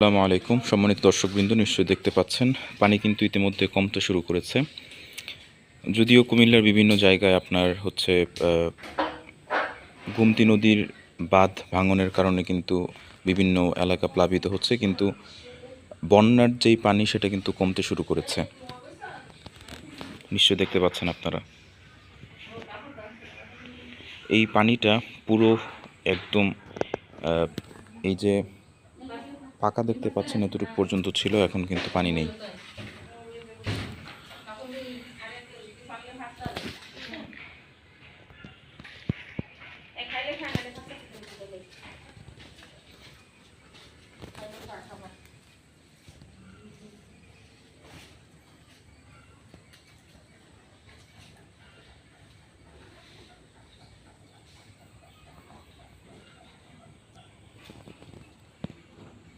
আসসালামু আলাইকুম সম্মানিত দর্শকবৃন্দ, নিশ্চয়ই দেখতে পাচ্ছেন পানি কিন্তু ইতিমধ্যে কমতে শুরু করেছে। যদিও কুমিল্লার বিভিন্ন জায়গায় আপনার হচ্ছে গোমতী নদীর বাঁধ ভাঙনের কারণে কিন্তু বিভিন্ন এলাকা প্লাবিত হচ্ছে, কিন্তু বন্যার যেই পানি সেটা কিন্তু কমতে শুরু করেছে। নিশ্চয়ই দেখতে পাচ্ছেন আপনারা এই পানিটা পুরো একদম এই যে পাকা দেখতে পাচ্ছেন এতটুকু পর্যন্ত ছিল, এখন কিন্তু পানি নেই।